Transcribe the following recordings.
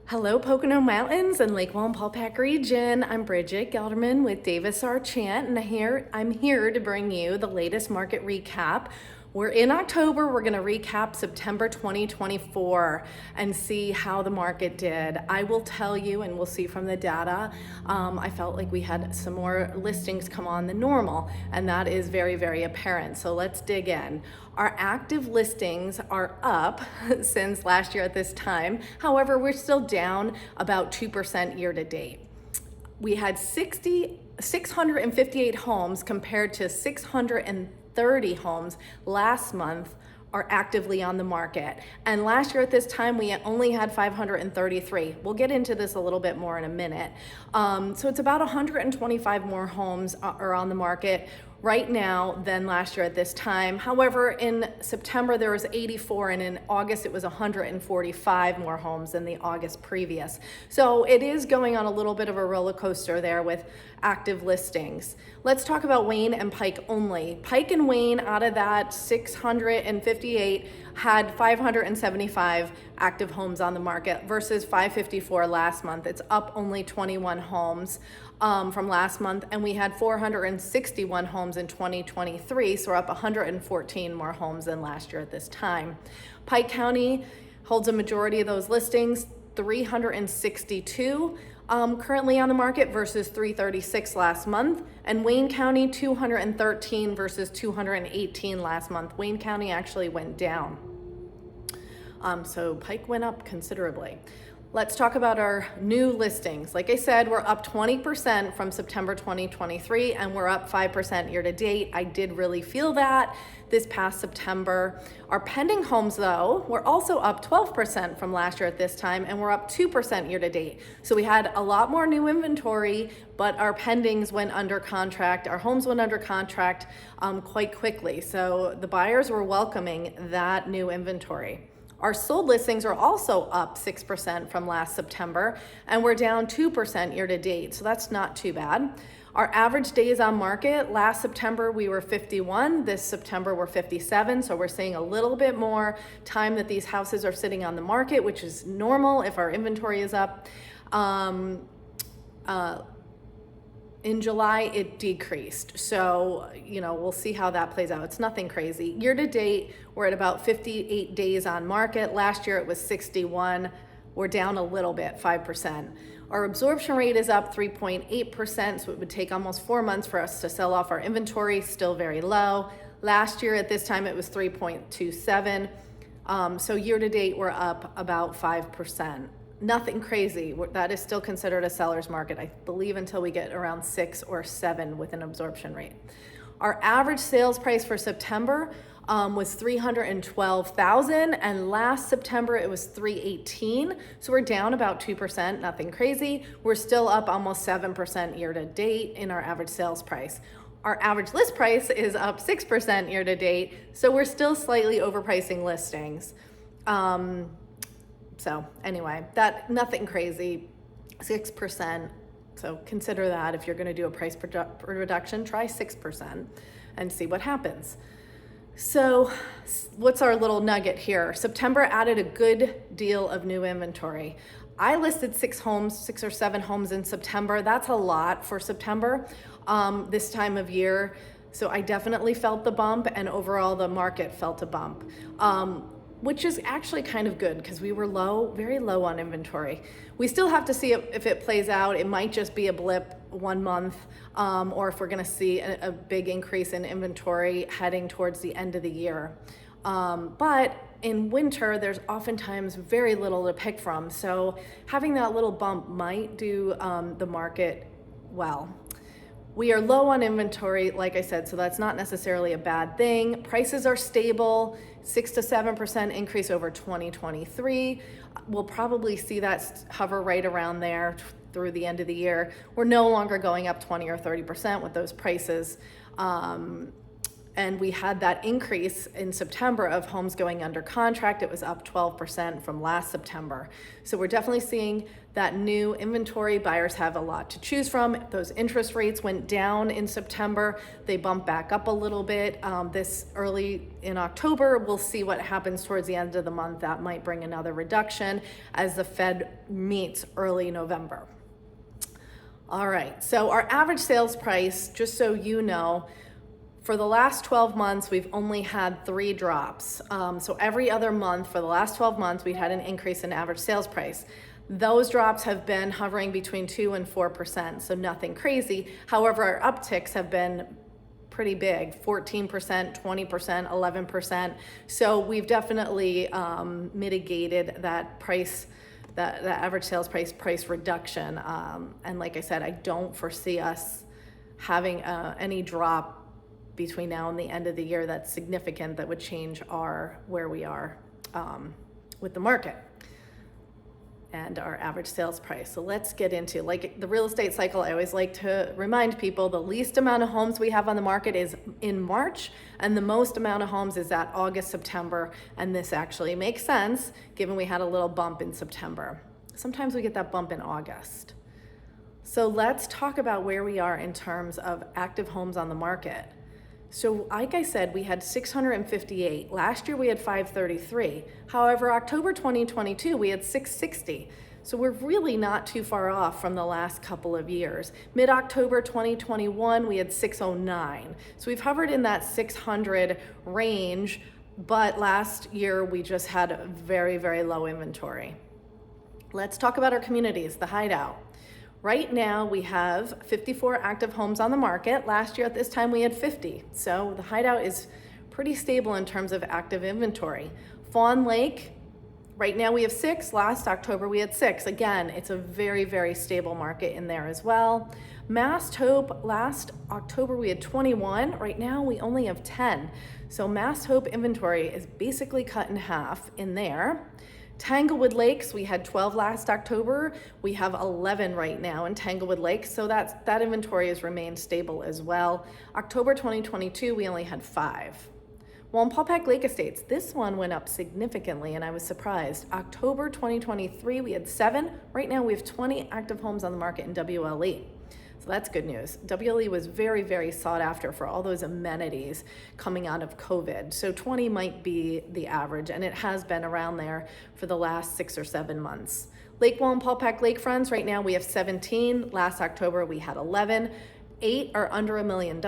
Hello, Pocono Mountains and Lake Wallenpaupack region. I'm Bridget Gelderman with Davis Archant, and I'm here to bring you the latest market recap. We're in October. We're going to recap September 2024 and see how the market did. I will tell you, and we'll see from the data, I felt like we had some more listings come on than normal, and that is very, very apparent. So let's dig in. Our active listings are up since last year at this time. However, we're still down about 2% year to date. We had 658 homes compared to 630 homes last month are actively on the market. And last year at this time, we only had 533. We'll get into this a little bit more in a minute. So it's about 125 more homes are on the market right now than last year at this time. However, in September there was 84, and in August it was 145 more homes than the August previous. So it is going on a little bit of a roller coaster there with active listings. Let's talk about Wayne and Pike only. Pike and Wayne, out of that 658, had 575 active homes on the market versus 554 last month. It's up only 21 homes from last month, and we had 461 homes in 2023, so we're up 114 more homes than last year at this time. Pike County holds a majority of those listings, 362 currently on the market versus 336 last month, and Wayne County 213 versus 218 last month. Wayne County actually went down. So Pike went up considerably. Let's talk about our new listings. Like I said, we're up 20% from September 2023, and we're up 5% year to date. I did really feel that this past September. Our pending homes, though, were also up 12% from last year at this time, and we're up 2% year to date. So we had a lot more new inventory, but our pendings went under contract. Our homes went under contract quite quickly. So the buyers were welcoming that new inventory. Our sold listings are also up 6% from last September, and we're down 2% year to date, so that's not too bad. Our average days on market, last September we were 51, this September we're 57, so we're seeing a little bit more time that these houses are sitting on the market, which is normal if our inventory is up. In July, it decreased. So, we'll see how that plays out. It's nothing crazy. Year to date, we're at about 58 days on market. Last year, it was 61. We're down a little bit, 5%. Our absorption rate is up 3.8%, so it would take almost 4 months for us to sell off our inventory, still very low. Last year, at this time, it was 3.27. So year to date, we're up about 5%. Nothing crazy. That is still considered a seller's market, I believe, until we get around 6 or 7 with an absorption rate. Our average sales price for September was $312,000, and last September it was $318,000. So we're down about 2%, nothing crazy. We're still up almost 7% year to date in our average sales price. Our average list price is up 6% year to date, so we're still slightly overpricing listings. So anyway, that nothing crazy, 6%. So consider that if you're going to do a price reduction, try 6% and see what happens. So what's our little nugget here? September added a good deal of new inventory. I listed 6 or 7 homes in September. That's a lot for September this time of year. So I definitely felt the bump, and overall the market felt a bump. Which is actually kind of good because we were very low on inventory. We still have to see if it plays out. It might just be a blip 1 month, or if we're gonna see a big increase in inventory heading towards the end of the year. But in winter, there's oftentimes very little to pick from. So having that little bump might do the market well. We are low on inventory, like I said, so that's not necessarily a bad thing. Prices are stable, 6 to 7% increase over 2023. We'll probably see that hover right around there through the end of the year. We're no longer going up 20 or 30% with those prices. And we had that increase in September of homes going under contract. It was up 12% from last September. So we're definitely seeing that new inventory. Buyers have a lot to choose from. Those interest rates went down in September. They bumped back up a little bit this early in October. We'll see what happens towards the end of the month. That might bring another reduction as the Fed meets early November. All right, so our average sales price, just so you know, for the last 12 months, we've only had 3 drops. So every other month for the last 12 months, we had an increase in average sales price. Those drops have been hovering between 2 and 4%, so nothing crazy. However, our upticks have been pretty big, 14%, 20%, 11%. So we've definitely mitigated that price, that average sales price reduction. And like I said, I don't foresee us having any drop between now and the end of the year that's significant that would change where we are with the market and our average sales price. So let's get into, like the real estate cycle, I always like to remind people the least amount of homes we have on the market is in March, and the most amount of homes is at August, September, and this actually makes sense given we had a little bump in September. Sometimes we get that bump in August. So let's talk about where we are in terms of active homes on the market. So like I said, we had 658. Last year we had 533. However, October 2022, we had 660. So we're really not too far off from the last couple of years. Mid-October 2021, we had 609. So we've hovered in that 600 range, but last year we just had a very, very low inventory. Let's talk about our communities, the Hideout. Right now, we have 54 active homes on the market. Last year at this time, we had 50. So the Hideout is pretty stable in terms of active inventory. Fawn Lake, right now we have 6. Last October, we had 6. Again, it's a very, very stable market in there as well. Mast Hope, last October, we had 21. Right now, we only have 10. So Mast Hope inventory is basically cut in half in there. Tanglewood Lakes, we had 12 last October. We have 11 right now in Tanglewood Lakes, so that inventory has remained stable as well. October 2022, we only had 5. Wallenpaupack Lake Estates, this one went up significantly and I was surprised. October 2023, we had 7. Right now we have 20 active homes on the market in WLE. So that's good news. WLE was very, very sought after for all those amenities coming out of COVID. So 20 might be the average, and it has been around there for the last 6 or 7 months. Lake Wallenpaupack Lakefronts, right now we have 17. Last October we had 11. 8 are under $1 million,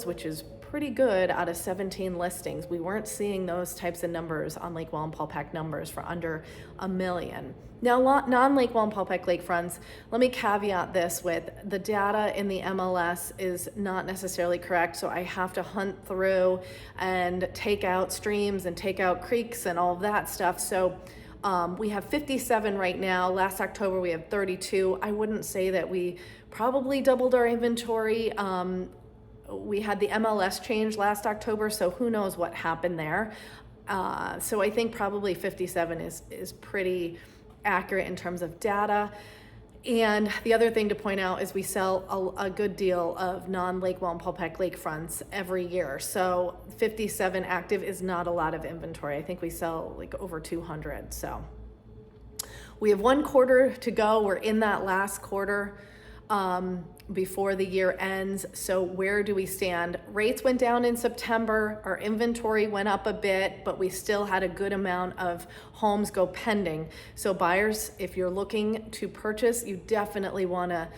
which is pretty good out of 17 listings. We weren't seeing those types of numbers on Lake Wallenpaupack numbers for under $1 million. Now, non-Lake Wallenpaupack lakefronts, let me caveat this with the data in the MLS is not necessarily correct, so I have to hunt through and take out streams and take out creeks and all of that stuff. So we have 57 right now. Last October we had 32. I wouldn't say that we probably doubled our inventory. We had the MLS change last October, so who knows what happened there. So I think probably 57 is pretty accurate in terms of data. And the other thing to point out is we sell a good deal of non-Lake Wallenpaupack lakefronts every year. So 57 active is not a lot of inventory. I think we sell like over 200. So we have 1 quarter to go. We're in that last quarter before the year ends. So where do we stand? Rates went down in September. Our inventory went up a bit, but we still had a good amount of homes go pending. So buyers, if you're looking to purchase, you definitely want to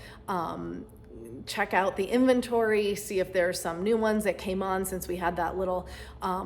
check out the inventory, see if there's some new ones that came on since we had that little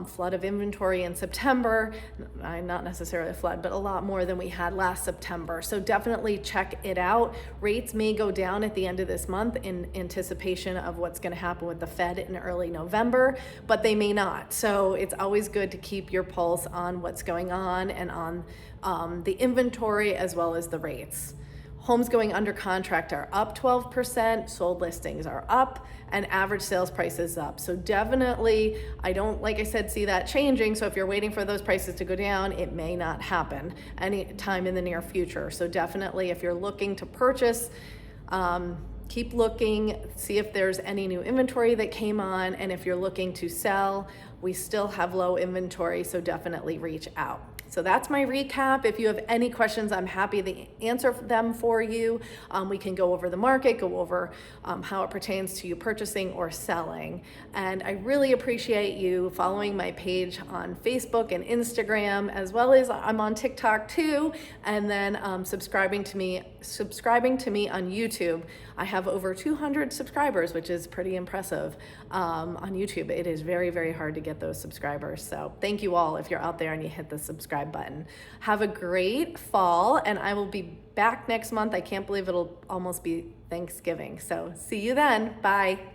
flood of inventory in September. Not necessarily a flood, but a lot more than we had last September. So definitely check it out. Rates may go down at the end of this month in anticipation of what's going to happen with the Fed in early November, but they may not. So it's always good to keep your pulse on what's going on and on the inventory as well as the rates. Homes going under contract are up 12%, sold listings are up, and average sales price is up. So definitely, I don't, like I said, see that changing. So if you're waiting for those prices to go down, it may not happen anytime in the near future. So definitely, if you're looking to purchase, keep looking, see if there's any new inventory that came on, and if you're looking to sell, we still have low inventory, so definitely reach out. So that's my recap. If you have any questions, I'm happy to answer them for you. We can go over the market, go over how it pertains to you purchasing or selling. And I really appreciate you following my page on Facebook and Instagram, as well as I'm on TikTok too, and then subscribing to me on YouTube. I have over 200 subscribers, which is pretty impressive on YouTube. It is very, very hard to get those subscribers. So thank you all if you're out there and you hit the subscribe button. Have a great fall, and I will be back next month. I can't believe it'll almost be Thanksgiving. So see you then. Bye.